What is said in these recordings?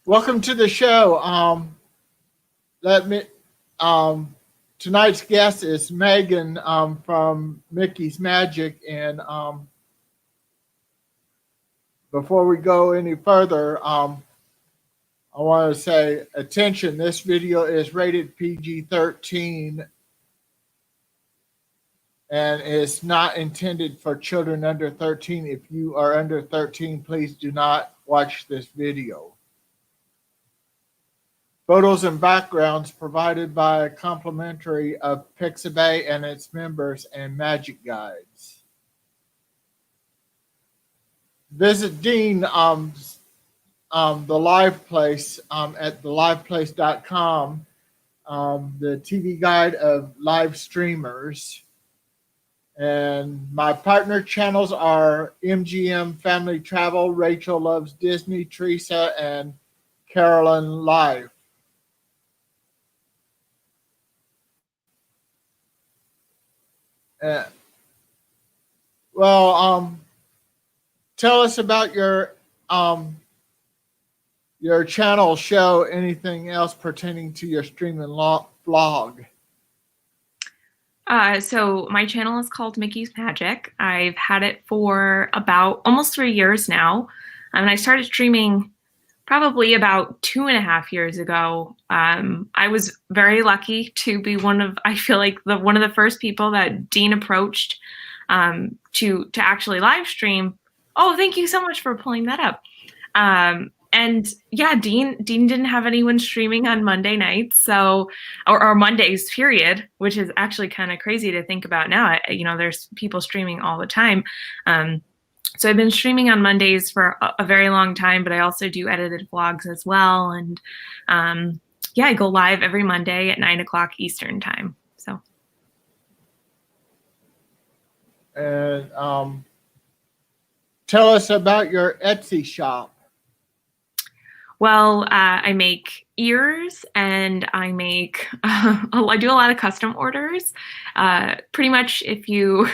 Welcome to the show. Let me. Um, Tonight's guest is Megan from Mickey's Magic, and before we go any further, I want to say, attention. This video is rated PG-13, and it's not intended for children under 13. If you are under 13, please do not watch this video. Photos and backgrounds provided by complimentary of Pixabay and its members and Magic Guides. Visit Dean the Live Place at theliveplace.com, the TV guide of live streamers. And my partner channels are MGM Family Travel, Rachel Loves Disney, Teresa, and Carolyn Live. Tell us about your channel show, anything else pertaining to your streaming vlog. So my channel is called Mickey's Magic. I've had it for about almost 3 years now. And I started streaming probably about 2.5 years ago. I was very lucky to be one of the first people that Dean approached to actually live stream. Oh, thank you so much for pulling that up. And yeah, Dean didn't have anyone streaming on Monday nights, so or Mondays period, which is actually kind of crazy to think about now. There's people streaming all the time. So I've been streaming on Mondays for a very long time, but I also do edited vlogs as well. And yeah, I go live every Monday at 9 o'clock Eastern time. So. And tell us about your Etsy shop. Well, I make ears, and I do a lot of custom orders. Pretty much, if you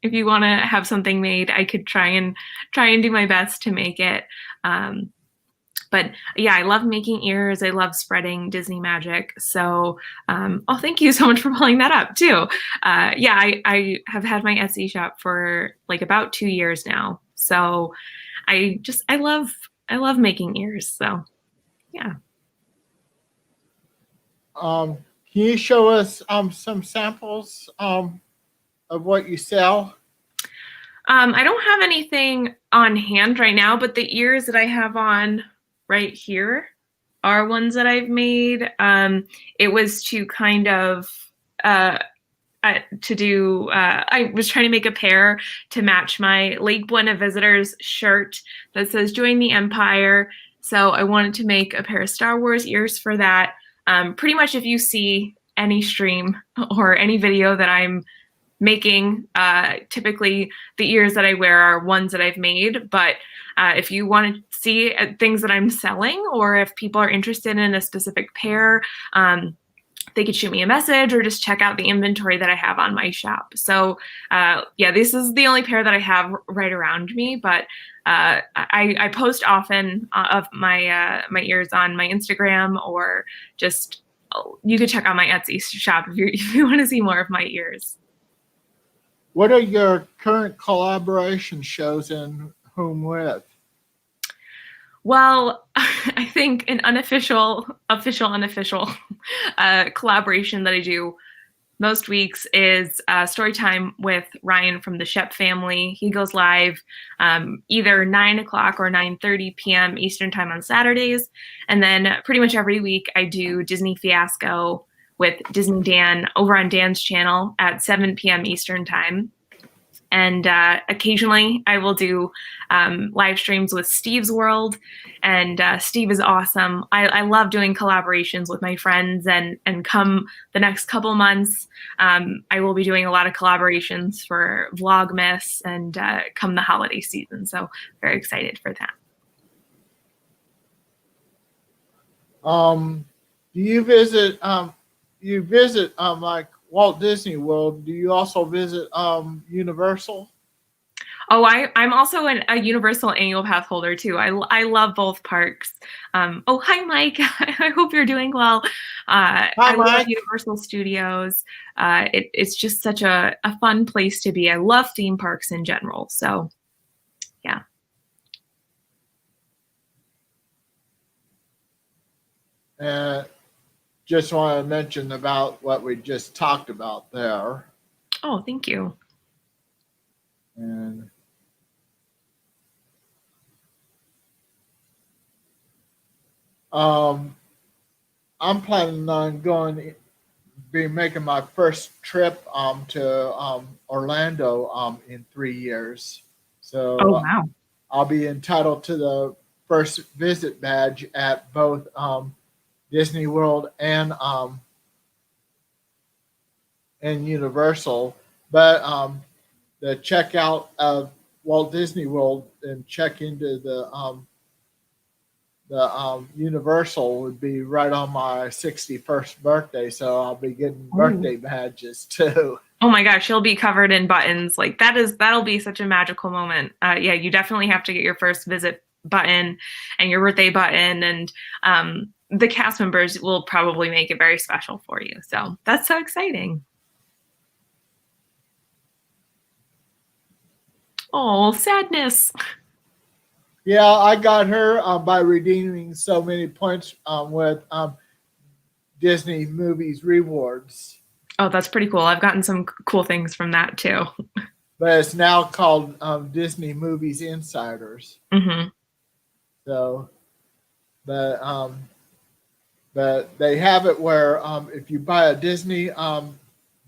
want to have something made, I could try and do my best to make it. But yeah, I love making ears. I love spreading Disney magic. So, thank you so much for pulling that up too. Yeah, I have had my Etsy shop for like about 2 years now. So I love making ears. So yeah. Can you show us some samples of what you sell? I don't have anything on hand right now, but the ears that I have on right here are ones that I've made. It was to kind of I was trying to make a pair to match my Lake Buena Visitors shirt that says "Join the Empire." So I wanted to make a pair of Star Wars ears for that. Pretty much if you see any stream or any video that I'm making, typically the ears that I wear are ones that I've made. But if you want to see things that I'm selling, or if people are interested in a specific pair, they could shoot me a message or just check out the inventory that I have on my shop. So yeah, this is the only pair that I have right around me, but I post often of my ears on my Instagram, or just you could check out my Etsy shop if you want to see more of my ears. What are your current collaboration shows, and whom with? Well, I think an unofficial collaboration that I do most weeks is story time with Ryan from the Shep family. He goes live either 9 o'clock or 9:30 p.m. Eastern time on Saturdays. And then pretty much every week I do Disney Fiasco with Disney Dan over on Dan's channel at 7 p.m. Eastern time. And occasionally I will do live streams with Steve's World, and Steve is awesome. I love doing collaborations with my friends, and come the next couple months, I will be doing a lot of collaborations for Vlogmas and come the holiday season. So very excited for that. Do you visit like Walt Disney World? Do you also visit Universal? Oh, I'm also a Universal annual pass holder too. I love both parks. Oh, hi, Mike. I hope you're doing well. Hi, I love Mike. Universal Studios. It's just such a fun place to be. I love theme parks in general. So, yeah. And just want to mention about what we just talked about there. Oh, thank you. And um, I'm planning on be making my first trip to Orlando in 3 years. Oh, So wow. I'll be entitled to the first visit badge at both Disney World and Universal. But the checkout of Walt Disney World and check into the Universal would be right on my 61st birthday, so I'll be getting Oh. birthday badges too. Oh my gosh, she'll be covered in buttons. Like that'll be such a magical moment. Yeah, you definitely have to get your first visit button and your birthday button, and the cast members will probably make it very special for you. So that's so exciting. Oh, sadness. Yeah, I got her by redeeming so many points with Disney Movies Rewards, Oh, that's pretty cool. I've gotten some cool things from that too. but it's now called Disney Movies Insiders. Hmm. So, but but they have it where if you buy a Disney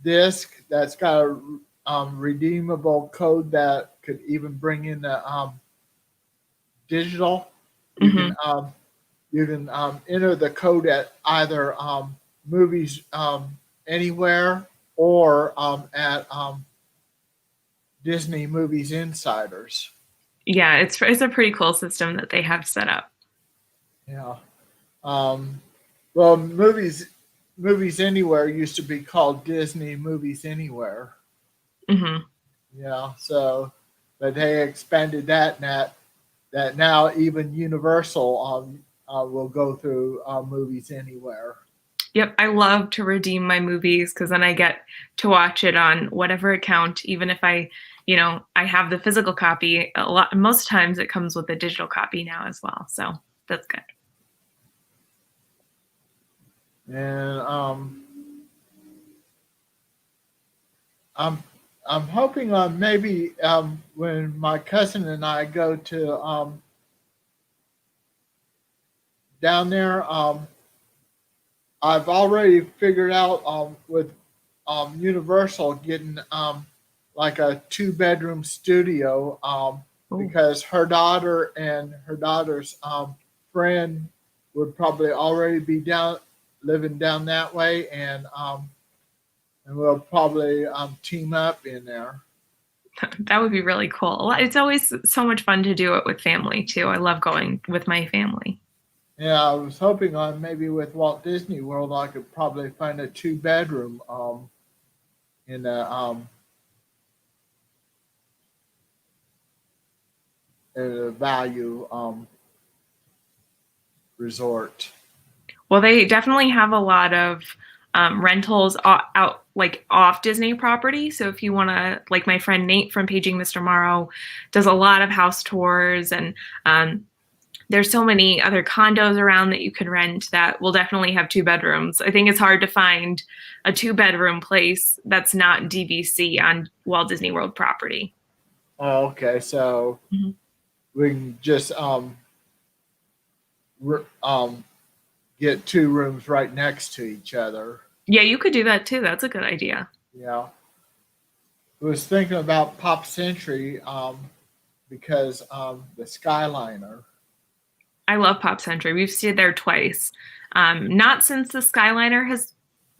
disc that's got a redeemable code that could even bring in the digital, you Hmm. can enter the code at either movies anywhere or at Disney Movies Insiders. Yeah, it's a pretty cool system that they have set up. Yeah. Um, well, movies anywhere used to be called Disney Movies Anywhere. Hmm. Yeah. So, but they expanded that now even Universal will go through movies anywhere. Yep, I love to redeem my movies because then I get to watch it on whatever account, even if I have the physical copy. Most times it comes with a digital copy now as well, so that's good. And I'm I'm hoping on maybe when my cousin and I go to down there, I've already figured out with Universal getting like a 2 bedroom studio Oh, because her daughter and her daughter's friend would probably already be down living down that way, and we'll probably team up in there. that would be really cool. It's always so much fun to do it with family too. I love going with my family. Yeah, I was hoping on maybe with Walt Disney World I could probably find a 2 bedroom in a value resort. Well, they definitely have a lot of rentals out like off Disney property. So if you want to, like my friend Nate from Paging Mr. Morrow, does a lot of house tours, and there's so many other condos around that you can rent that will definitely have 2 bedrooms. I think it's hard to find a 2 bedroom place that's not DVC on Walt Disney World property. Oh, okay, so Mhm. we can just r- get 2 rooms right next to each other. Yeah, you could do that too. That's a good idea. Yeah, I was thinking about Pop Century because the Skyliner. I love Pop Century. We've stayed there twice. Not since the Skyliner has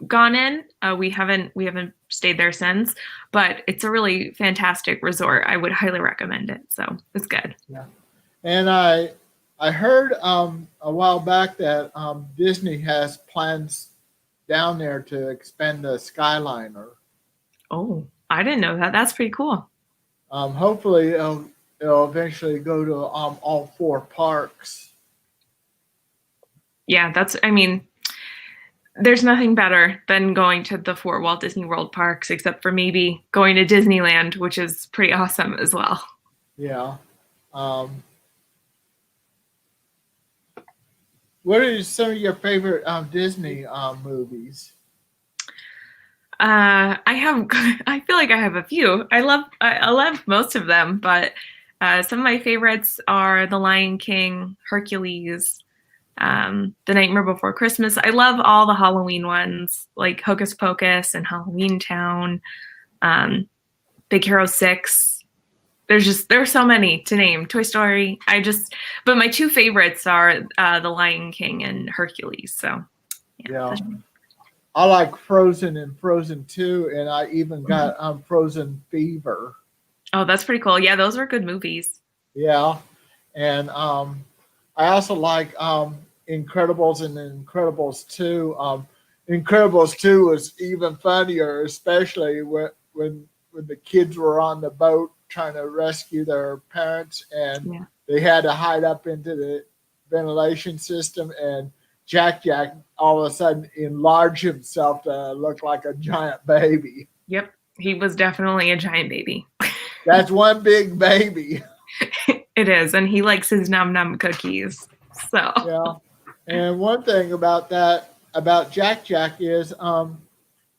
gone in. We haven't stayed there since, but it's a really fantastic resort. I would highly recommend it. So it's good. Yeah, and I heard a while back that Disney has plans down there to expand the Skyliner. Oh, I didn't know that. That's pretty cool. Hopefully it'll eventually go to all four parks. Yeah, I mean, there's nothing better than going to the four Walt Disney World parks, except for maybe going to Disneyland, which is pretty awesome as well. Yeah. Um, what are some of your favorite Disney movies? I feel like I have a few. I love most of them, but some of my favorites are The Lion King, Hercules, The Nightmare Before Christmas. I love all the Halloween ones, like Hocus Pocus and Halloween Town, um, Big Hero 6. There's so many to name. Toy Story. But my two favorites are The Lion King and Hercules. So Yeah. I like Frozen and Frozen 2, and I even got Frozen Fever. Oh, that's pretty cool. Yeah, those are good movies. Yeah. And I also like Incredibles and Incredibles 2. Incredibles 2 was even funnier, especially when the kids were on the boat trying to rescue their parents, and they had to hide up into the ventilation system, and Jack all of a sudden enlarged himself to look like a giant baby. Yep, he was definitely a giant baby. That's one big baby. It is, and he likes his num num cookies. So yeah, and one thing about Jack is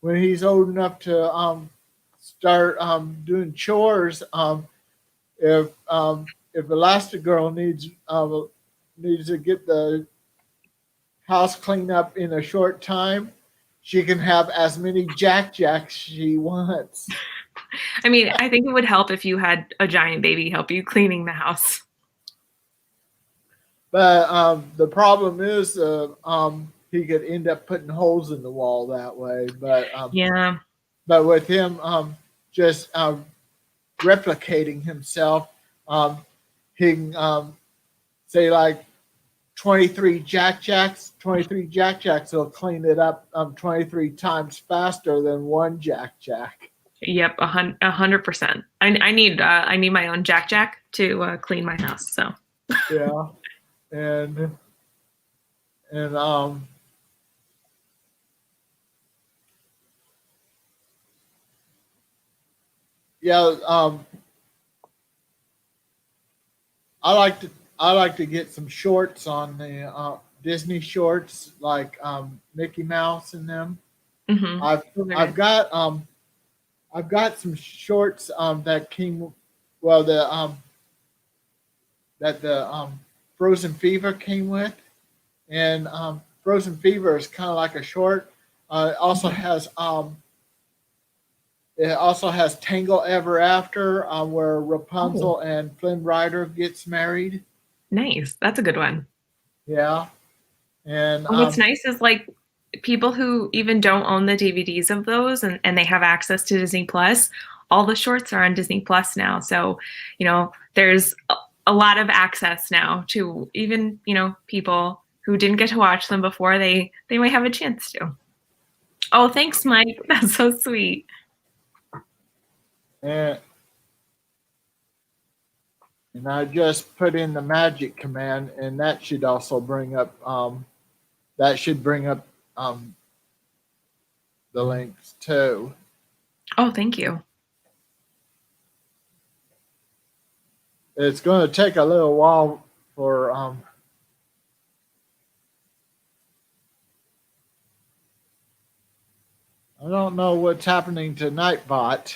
when he's old enough to start doing chores, if Elastigirl needs to get the house cleaned up in a short time, she can have as many Jacks she wants. I mean, I think it would help if you had a giant baby help you cleaning the house. But the problem is he could end up putting holes in the wall that way. But yeah. But with him just replicating himself, he can say like 23 Jacks. 23 Jacks will clean it up 23 times faster than one Jack. Yep, 100%. I need my own Jack to clean my house. So yeah, and yeah, I like to get some shorts on the Disney shorts, like Mickey Mouse and them. Mm-hmm. I've got some shorts that came that the Frozen Fever came with, and Frozen Fever is kind of like a short. It also has Tangle Ever After, where Rapunzel and Flynn Rider gets married. Nice, that's a good one. Yeah, and what's nice is like people who even don't own the DVDs of those and they have access to Disney Plus. All the shorts are on Disney Plus now, so there's a lot of access now to even people who didn't get to watch them before. They might have a chance to. Oh, thanks, Mike. That's so sweet. And I just put in the magic command, and that should also bring up the links too. Oh, thank you. It's going to take a little while for I don't know what's happening to Nightbot.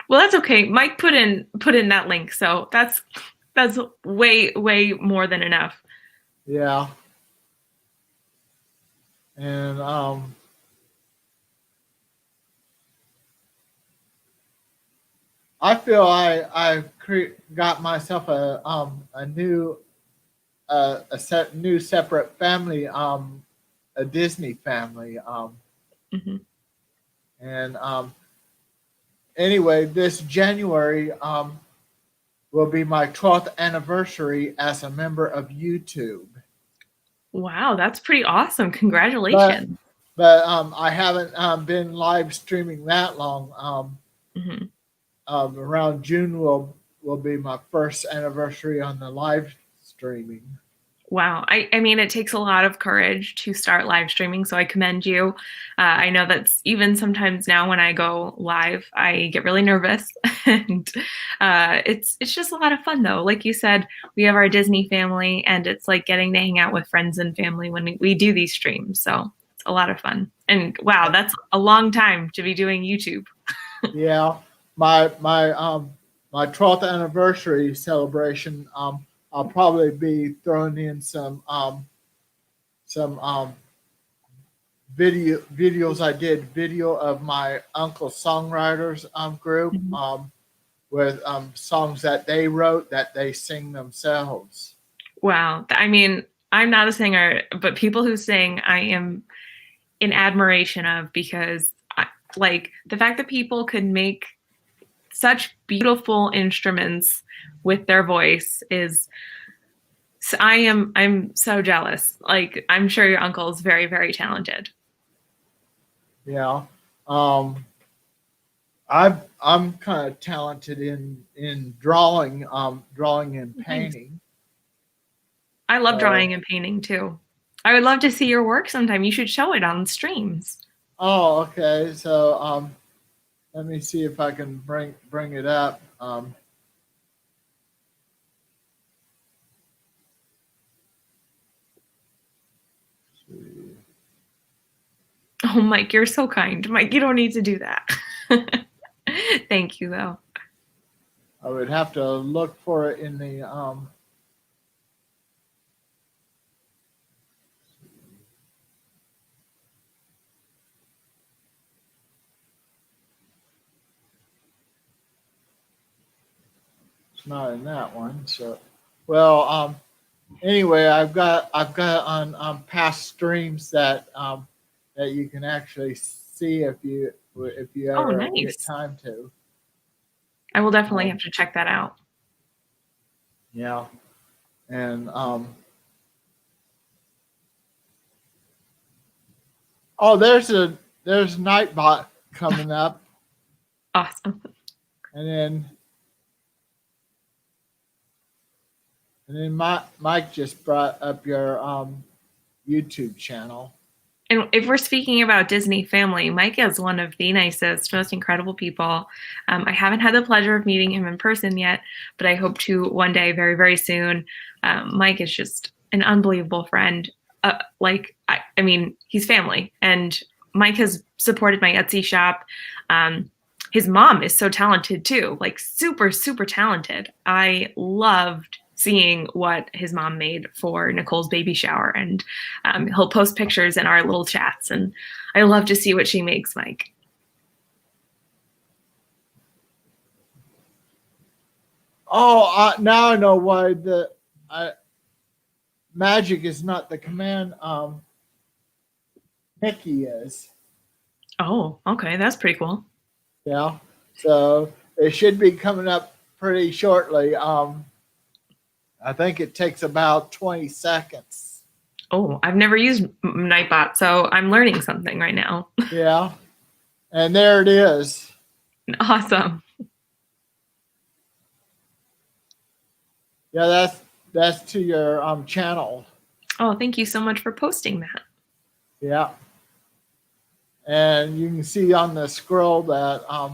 Well, that's okay. Mike put in that link, so that's way more than enough. Yeah. And I feel I got myself a new new separate family, a Disney family. Mm-hmm. And anyway, this January will be my 12th anniversary as a member of YouTube. Wow, that's pretty awesome. Congratulations. But I haven't been live streaming that long. Mm-hmm. around June will be my first anniversary on the live streaming. Wow. I mean, it takes a lot of courage to start live streaming, so I commend you. I know that's even sometimes now when I go live, I get really nervous, and it's just a lot of fun though. Like you said, we have our Disney family, and it's like getting to hang out with friends and family when we do these streams. So it's a lot of fun. And wow, that's a long time to be doing YouTube. Yeah, my 12th anniversary celebration. I'll probably be throwing in some videos I did video of my uncle's songwriters group with songs that they wrote that they sing themselves. Wow. I mean, I'm not a singer, but people who sing, I am in admiration of, because like the fact that people could make such beautiful instruments with their voice is, I'm so jealous. Like, I'm sure your uncle is very, very talented. Yeah. I'm kind of talented in drawing and painting. I love drawing and painting too. I would love to see your work sometime. You should show it on streams. Oh, okay. So let me see if I can bring it up. Oh, Mike, you're so kind. Mike, you don't need to do that. Thank you, though. I would have to look for it in the it's not in that one. So, well, anyway, I've got on past streams that that you can actually see if you ever nice. get time to. I will definitely have to check that out. Yeah, and oh, there's Nightbot coming up, Awesome. and then Mike just brought up your YouTube channel. And if we're speaking about Disney family, Mike is one of the nicest, most incredible people. I haven't had the pleasure of meeting him in person yet, but I hope to one day, very, very soon. Mike is just an unbelievable friend. I mean, he's family, and Mike has supported my Etsy shop. His mom is so talented too, like super, super talented. I loved seeing what his mom made for Nicole's baby shower, and he'll post pictures in our little chats, and I love to see what she makes, Mike. Oh, now I know why the magic is not the command Mickey is. Oh, okay, that's pretty cool. Yeah, so it should be coming up pretty shortly. I think it takes about 20 seconds. Oh, I've never used Nightbot, so I'm learning something right now. Yeah, and there it is. Awesome. Yeah, that's to your channel. Oh, thank you so much for posting that. Yeah, and you can see on the scroll that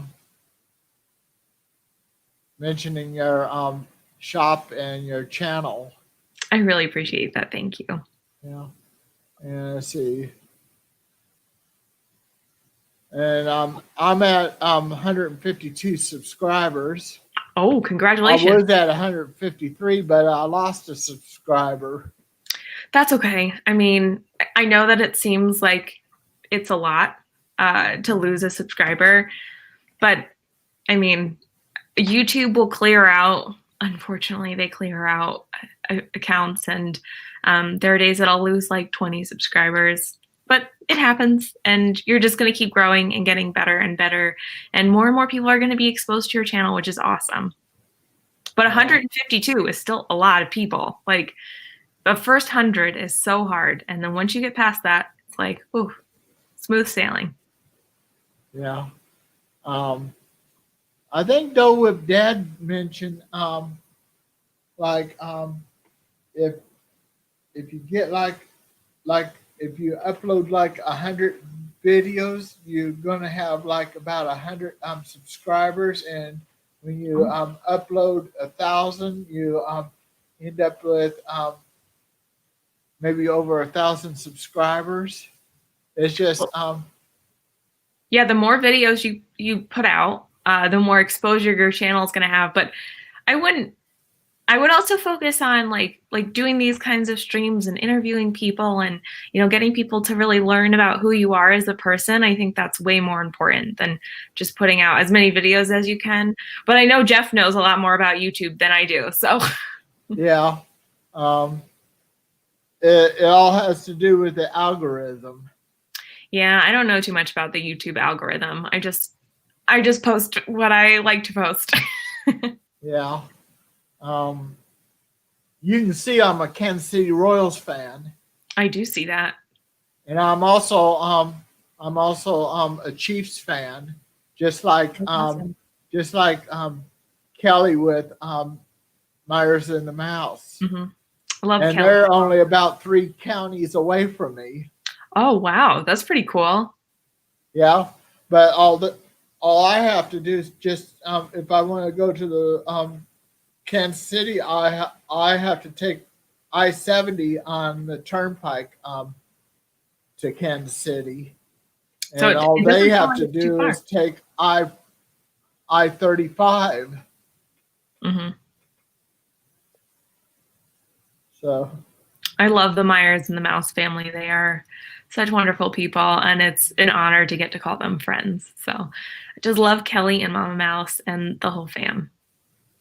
mentioning your shop and your channel. I really appreciate that. Thank you. Yeah, and let's see. And I'm at 152 subscribers. Oh, congratulations. I was at 153, but I lost a subscriber. That's okay. I mean, I know that it seems like it's a lot to lose a subscriber, but I mean, YouTube will clear out. Unfortunately, they clear out accounts, and there are days that I'll lose like 20 subscribers, but it happens, and you're just going to keep growing and getting better and better, and more people are going to be exposed to your channel, which is awesome. But 152 is still a lot of people. Like, the first 100 is so hard, and then once you get past that, it's like, ooh, smooth sailing. Yeah. I think Dole Whip Dad mentioned like if you get like if you upload like 100 videos, you're gonna have like about 100 subscribers, and when you upload 1,000, you end up with maybe over 1,000 subscribers. It's just Yeah, the more videos you put out, the more exposure your channel is going to have. But I would also focus on like doing these kinds of streams and interviewing people and getting people to really learn about who you are as a person. I think that's way more important than just putting out as many videos as you can. But I know Jeff knows a lot more about YouTube than I do. So yeah, it all has to do with the algorithm. yeah, I don't know too much about the YouTube algorithm. I just post what I like to post. Yeah. You can see I'm a Kansas City Royals fan, I do see that. and I'm also a Chiefs fan, just like Awesome. Kelly with Myers and the Mouse. Mm-hmm. Love And Kelly. they're only about 3 counties away from me. Oh wow, that's pretty cool. Yeah, but all I have to do is just if I want to go to the Kansas City, I have to take I-70 on the turnpike to Kansas City, and So all it they doesn't have sound to like too do far. is take I-35. Mm-hmm. So I love the Myers and the Mouse family. They are such wonderful people, and it's an honor to get to call them friends. So I just love Kelly and Mama Mouse and the whole fam.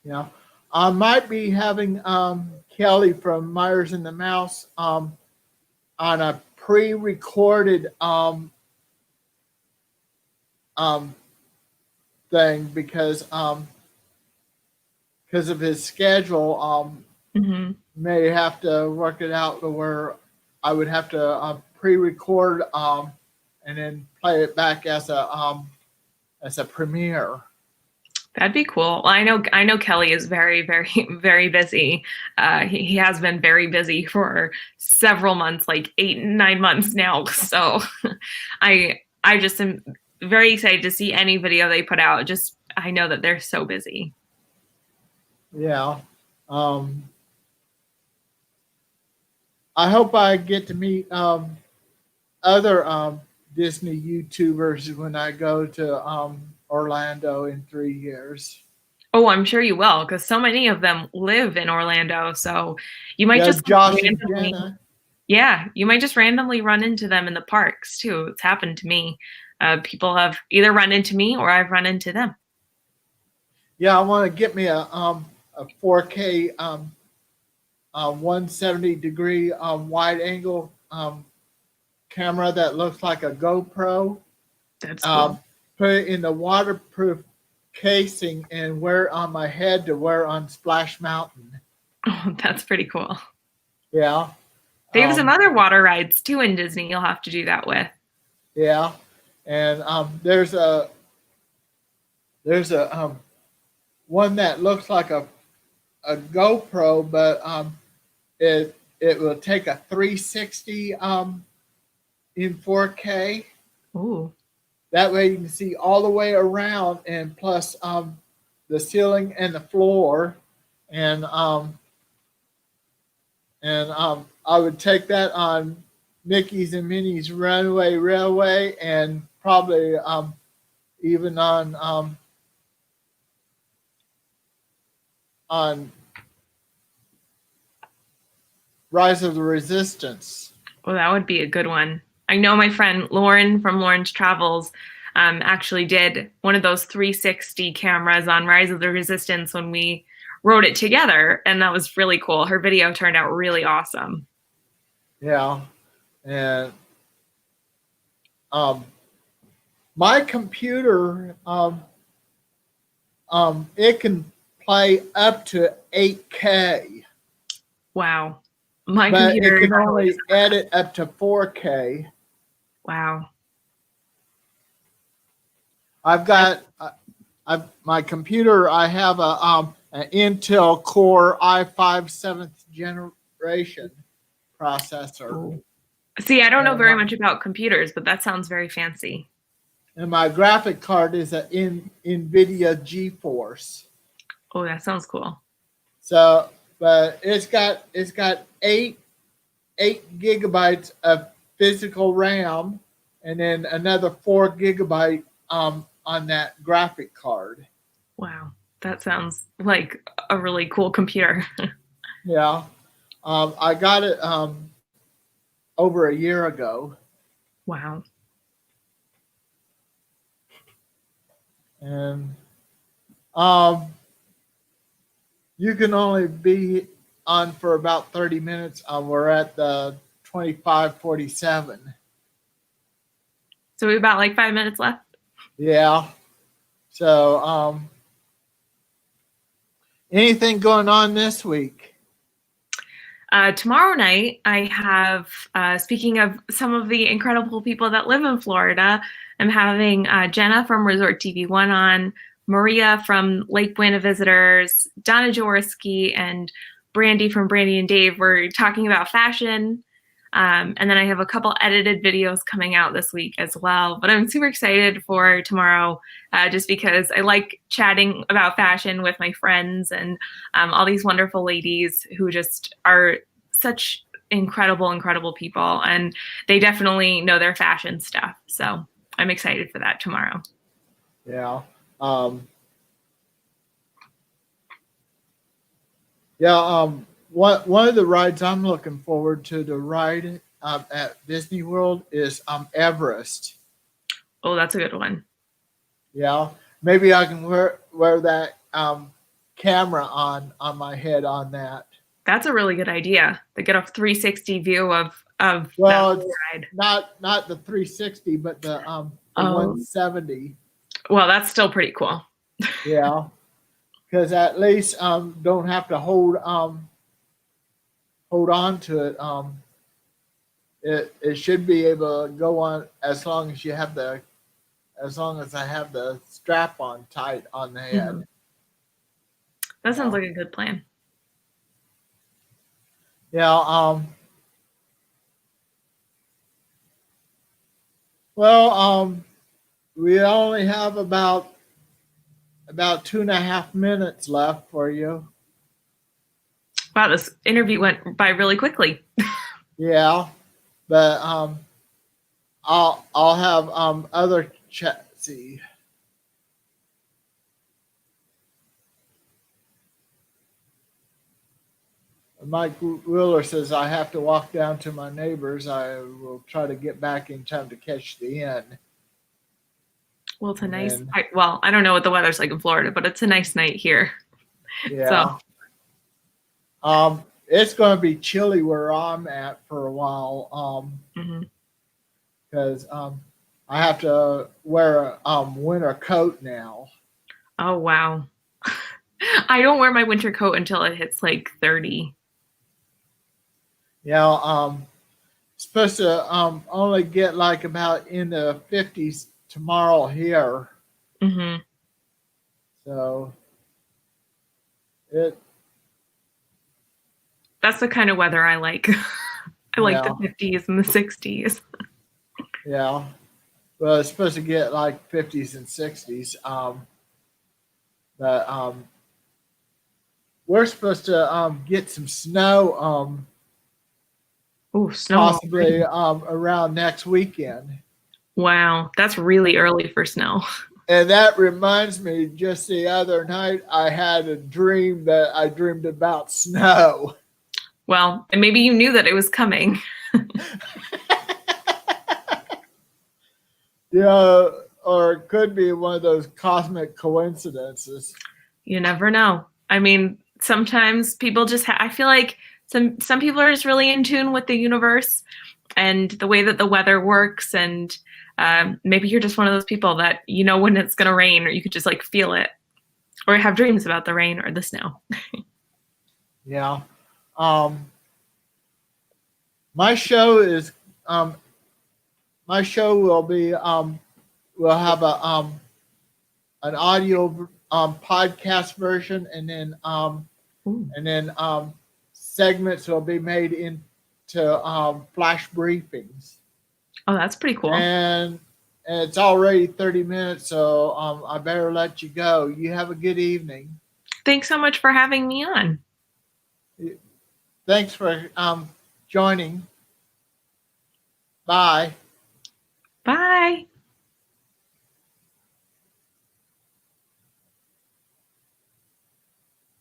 yeah, I might be having Kelly from Myers and the Mouse on a pre-recorded thing because of his schedule. Mm-hmm. May have to work it out to where I would have to pre-record and then play it back as a premiere. That'd be cool. Well, I know Kelly is very, very, very busy. He has been very busy for several months, like 8, 9 months now. So I just am very excited to see any video they put out. Just I know that they're so busy. Yeah. I hope I get to meet other Disney YouTubers when I go to Orlando in 3 years. Oh, I'm sure you will, because so many of them live in Orlando. So you might Yeah, just Josh and randomly, Jenna. yeah, you might just randomly run into them in the parks too. It's happened to me. People have either run into me or I've run into them. Yeah, I want to get me a 4K 170-degree wide angle camera that looks like a GoPro. That's cool. Put it in the waterproof casing and wear it on my head to wear on Splash Mountain. Oh, that's pretty cool. Yeah. They have some other water rides too in Disney you'll have to do that with. Yeah. And there's a one that looks like a GoPro, but it will take a 360 in 4K. Ooh. That way you can see all the way around, and plus the ceiling and the floor, and I would take that on Mickey's and Minnie's Runaway Railway, and probably even on Rise of the Resistance. Well, that would be a good one. I know my friend Lauren from Lauren's Travels actually did one of those 360 cameras on Rise of the Resistance when we wrote it together, and that was really cool. Her video turned out really awesome. Yeah, and my computer it can play up to 8K. Wow. My but computer it can only edit up to 4K. Wow. I've got my computer, I have an Intel Core i5 seventh generation processor, Ooh. See, I don't know and very much about computers, but that sounds very fancy. my graphic card is an NVIDIA GeForce. Oh, that sounds cool. So, but it's got eight gigabytes of physical RAM, and then another 4 gigabyte on that graphic card. Wow, that sounds like a really cool computer. Yeah, I got it over a year ago, Wow. and um, you can only be on for about 30 minutes. We're at the 25:47. So we have about like 5 minutes left. Yeah. So, anything going on this week? Tomorrow night, I have, speaking of some of the incredible people that live in Florida, I'm having Jenna from Resort TV1 on, Maria from Lake Buena Visitors, Donna Jaworski, and Brandy from Brandy and Dave. We're talking about fashion. And then I have a couple edited videos coming out this week as well. But I'm super excited for tomorrow just because I like chatting about fashion with my friends and all these wonderful ladies who just are such incredible, incredible people. And they definitely know their fashion stuff. So I'm excited for that tomorrow. Yeah. One of the rides I'm looking forward to ride at Disney World is Everest. Oh, that's a good one. Yeah, maybe I can wear that camera on my head on that. That's a really good idea to get a 360 view of Well, that it's ride. not the 360, but the Oh. 170. Well, that's still pretty cool. Yeah, because at least don't have to hold on to it. It should be able to go on as long as I have the strap on tight on the head. Mhm. That sounds like a good plan. Yeah. Well, we only have about 2.5 minutes left for you. Wow, this interview went by really quickly. Yeah, but I'll have other chat. See. Mike Wheeler says I have to walk down to my neighbors. I will try to get back in time to catch the end. Well, it's a nice. I don't know what the weather's like in Florida, but it's a nice night here. Yeah. So. It's going to be chilly where I'm at for a while. Because I have to wear a winter coat now. Oh wow. I don't wear my winter coat until it hits like 30. Yeah, supposed to only get like about in the 50s tomorrow here. Mm-hmm. So that's the kind of weather I like. I like the 50s and the 60s. Yeah. Well, it's supposed to get like 50s and 60s. But we're supposed to get some snow. Snow possibly around next weekend. Wow, that's really early for snow. And that reminds me, just the other night, I had a dream that I dreamed about snow. Well, and maybe you knew that it was coming. Yeah, or it could be one of those cosmic coincidences. You never know. I mean, sometimes people just I feel like some people are just really in tune with the universe and the way that the weather works, and maybe you're just one of those people that you know when it's going to rain, or you could just like feel it, or have dreams about the rain or the snow. Yeah. My show is my show will be we'll have an audio podcast version, and then Ooh. segments will be made into flash briefings. Oh, that's pretty cool. And it's already 30 minutes, so I better let you go. You have a good evening. Thanks so much for having me on. Thanks for joining. Bye. Bye.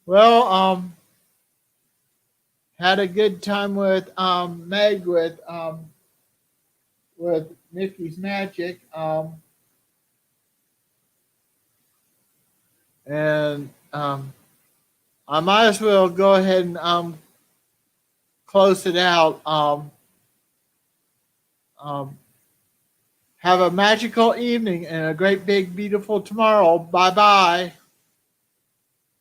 Well, had a good time with Meg with Mickey's Magic. And I might as well go ahead and close it out. Have a magical evening and a great, big, beautiful tomorrow. Bye bye.